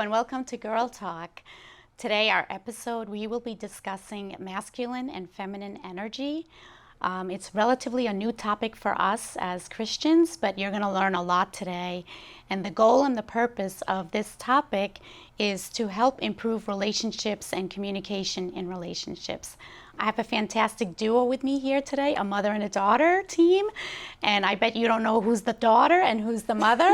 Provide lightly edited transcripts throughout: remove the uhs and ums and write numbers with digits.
and welcome to Girl Talk. Today, our episode, we will be discussing masculine and feminine energy. It's relatively a new topic for us as Christians, but you're going to learn a lot today. And the goal and the purpose of this topic is to help improve relationships and communication in relationships. I have a fantastic duo with me here today, a mother and a daughter team. And I bet you don't know who's the daughter and who's the mother.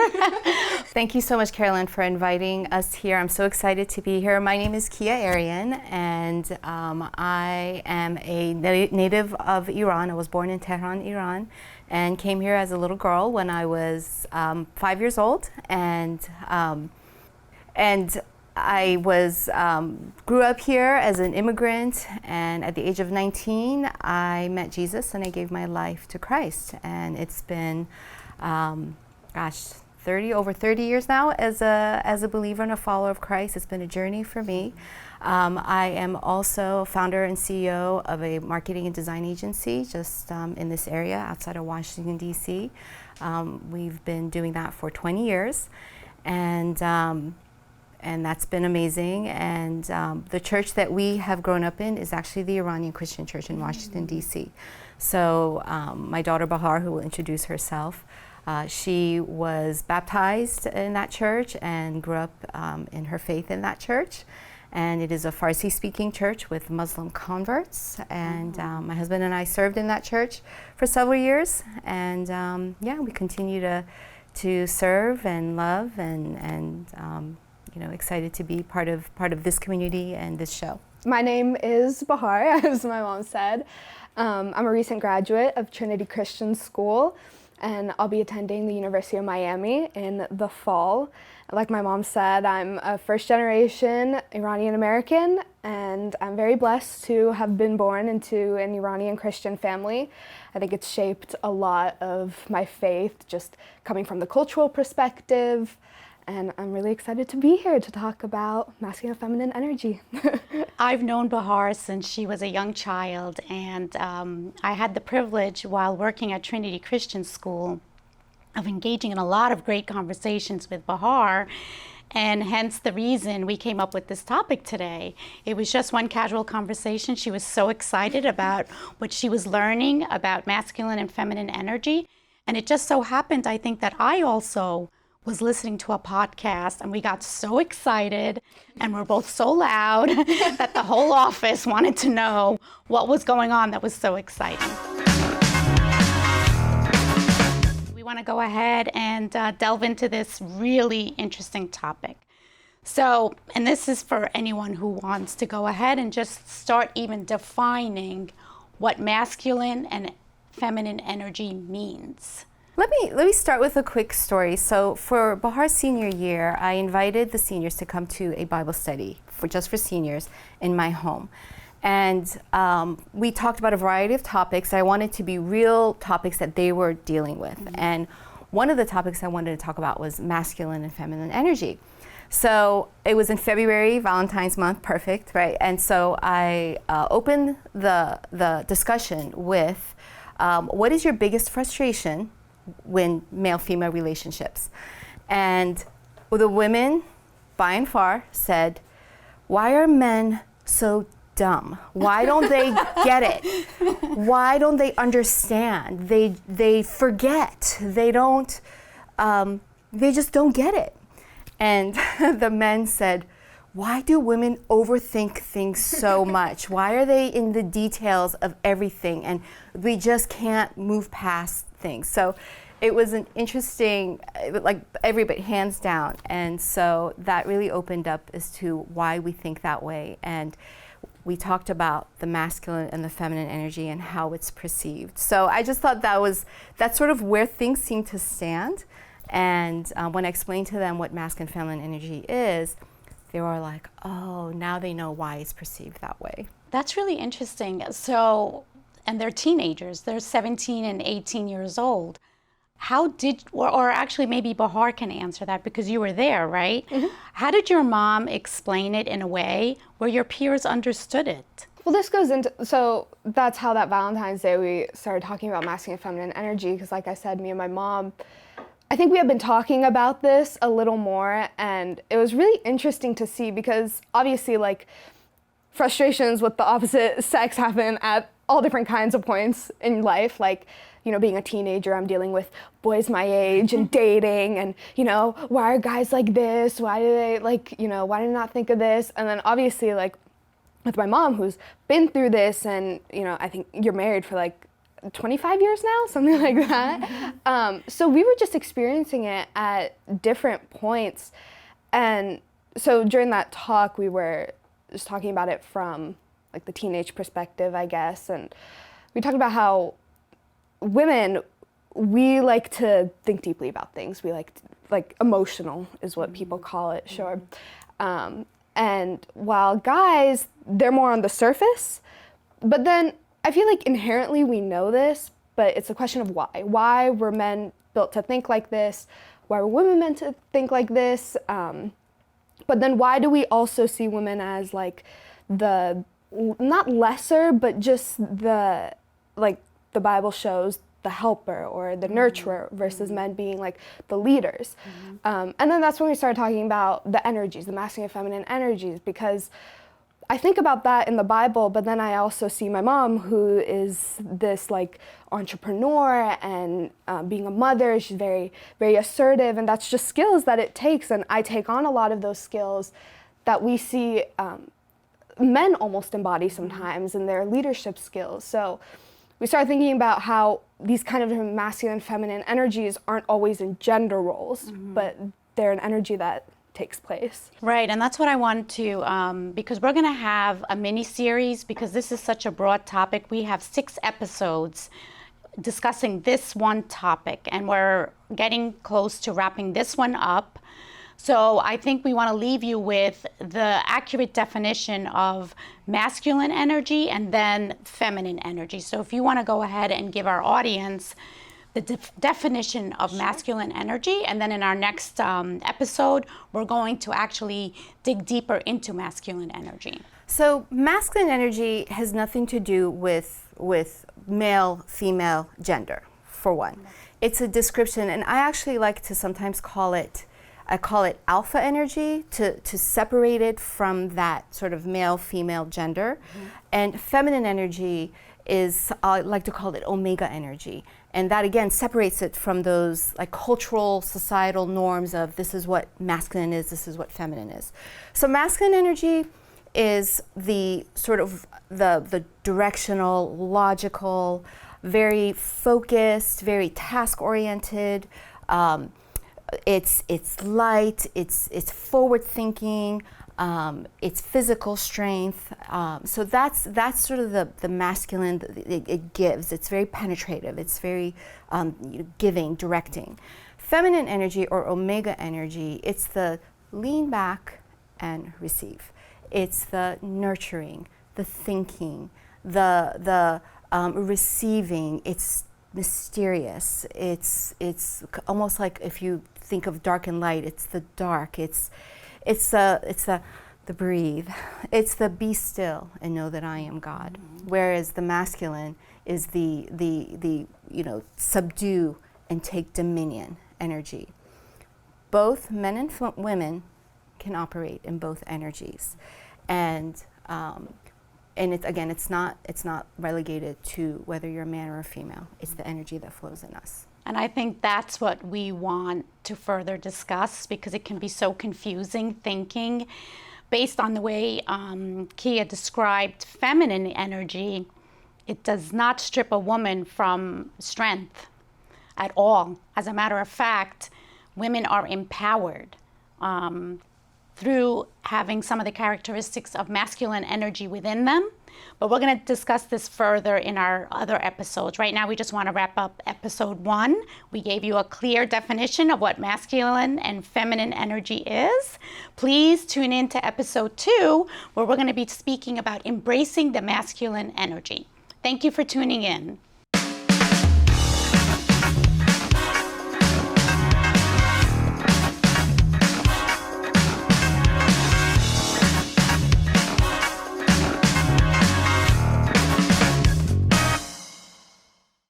Thank you so much, Carolyn, for inviting us here. I'm so excited to be here. My name is Aran, and I am a native of Iran. I was born in Tehran, Iran, and came here as a little girl when I was 5 years old. And I grew up here as an immigrant, and at the age of 19, I met Jesus and I gave my life to Christ. And it's been, over 30 years now as a believer and a follower of Christ. It's been a journey for me. I am also founder and CEO of a marketing and design agency just in this area outside of Washington, D.C. We've been doing that for 20 years. And that's been amazing. And the church that we have grown up in is actually the Iranian Christian Church in Washington, D.C. So my daughter Bahar, who will introduce herself, she was baptized in that church and grew up in her faith in that church. And it is a Farsi-speaking church with Muslim converts. And my husband and I served in that church for several years. And we continue to serve and love and excited to be part of this community and this show. My name is Bahar, as my mom said. I'm a recent graduate of Trinity Christian School, and I'll be attending the University of Miami in the fall. Like my mom said, I'm a first-generation Iranian American, and I'm very blessed to have been born into an Iranian Christian family. I think it's shaped a lot of my faith, just coming from the cultural perspective. And I'm really excited to be here to talk about masculine and feminine energy. I've known Bahar since she was a young child, and I had the privilege while working at Trinity Christian School of engaging in a lot of great conversations with Bahar, and hence the reason we came up with this topic today. It was just one casual conversation. She was so excited about what she was learning about masculine and feminine energy, and it just so happened, I think, that I also was listening to a podcast, and we got so excited and we're both so loud that the whole office wanted to know what was going on that was so exciting. We want to go ahead and delve into this really interesting topic. So, and this is for anyone who wants to go ahead and just start even defining what masculine and feminine energy means. Let me start with a quick story. So for Bahar's senior year, I invited the seniors to come to a Bible study just for seniors in my home. And we talked about a variety of topics. I wanted to be real topics that they were dealing with. Mm-hmm. And one of the topics I wanted to talk about was masculine and feminine energy. So it was in February, Valentine's month, perfect, right? And so I opened the discussion with, what is your biggest frustration when male-female relationships? And the women, by and far, said, why are men so dumb? Why don't they get it? Why don't they understand? They forget. They don't, they just don't get it. And the men said, why do women overthink things so much? Why are they in the details of everything? And we just can't move past things. So it was an interesting, like everybody, hands down. And so that really opened up as to why we think that way. And we talked about the masculine and the feminine energy and how it's perceived. So I just thought that's sort of where things seem to stand. And when I explained to them what masculine and feminine energy is, they were like, oh, now they know why it's perceived that way. That's really interesting. So, and they're teenagers. They're 17 and 18 years old. How did, or actually maybe Bahar can answer that because you were there, right? Mm-hmm. How did your mom explain it in a way where your peers understood it? Well, this goes into, so that's how that Valentine's Day we started talking about masculine and feminine energy, because like I said, me and my mom I think we have been talking about this a little more, and it was really interesting to see because obviously, like, frustrations with the opposite sex happen at all different kinds of points in life. Like, you know, being a teenager, I'm dealing with boys my age and dating, and, you know, why are guys like this? Why do they, like, you know, why did I not think of this? And then obviously, like, with my mom, who's been through this, and, you know, I think you're married for like 25 years now, something like that. So we were just experiencing it at different points. And so during that talk, we were just talking about it from like the teenage perspective, I guess. And we talked about how women, we like to think deeply about things. We like emotional is what people call it, sure. And while guys, they're more on the surface, but then I feel like inherently we know this, but it's a question of why. Why were men built to think like this? Why were women meant to think like this? But then why do we also see women as like the, not lesser, but just the, like the Bible shows, the helper or the nurturer versus men being like the leaders. And then that's when we started talking about the energies, the masculine and feminine energies, because I think about that in the Bible, but then I also see my mom, who is this like entrepreneur and being a mother. She's very, very assertive, and that's just skills that it takes. And I take on a lot of those skills that we see men almost embody sometimes in their leadership skills. So we started thinking about how these kind of masculine and feminine energies aren't always in gender roles, but they're an energy that takes place. Right, and that's what I want to, because we're going to have a mini series, because this is such a broad topic. We have 6 episodes discussing this one topic, and we're getting close to wrapping this one up. So I think we want to leave you with the accurate definition of masculine energy and then feminine energy. So if you want to go ahead and give our audience the definition of masculine energy, and then in our next episode, we're going to actually dig deeper into masculine energy. So masculine energy has nothing to do with male, female, gender, for one. It's a description, and I actually like to sometimes call it alpha energy to separate it from that sort of male, female gender. And feminine energy is, I like to call it omega energy. And that again separates it from those like cultural, societal norms of this is what masculine is, this is what feminine is. So masculine energy is the sort of the directional, logical, very focused, very task-oriented. It's light, it's forward thinking, it's physical strength. So that's sort of the masculine it gives. It's very penetrative. It's very giving, directing. Feminine energy or omega energy, it's the lean back and receive. It's the nurturing, the thinking, the receiving. It's mysterious. It's almost like if you think of dark and light, it's the dark. It's the breathe. It's the be still and know that I am God. Whereas the masculine is the subdue and take dominion energy. Both men and women can operate in both energies, and it's not relegated to whether you're a man or a female. It's the energy that flows in us. And I think that's what we want to further discuss, because it can be so confusing thinking based on the way Kia described feminine energy. It does not strip a woman from strength at all. As a matter of fact, women are empowered through having some of the characteristics of masculine energy within them. But we're going to discuss this further in our other episodes. Right now, we just want to wrap up episode 1. We gave you a clear definition of what masculine and feminine energy is. Please tune in to episode 2, where we're going to be speaking about embracing the masculine energy. Thank you for tuning in.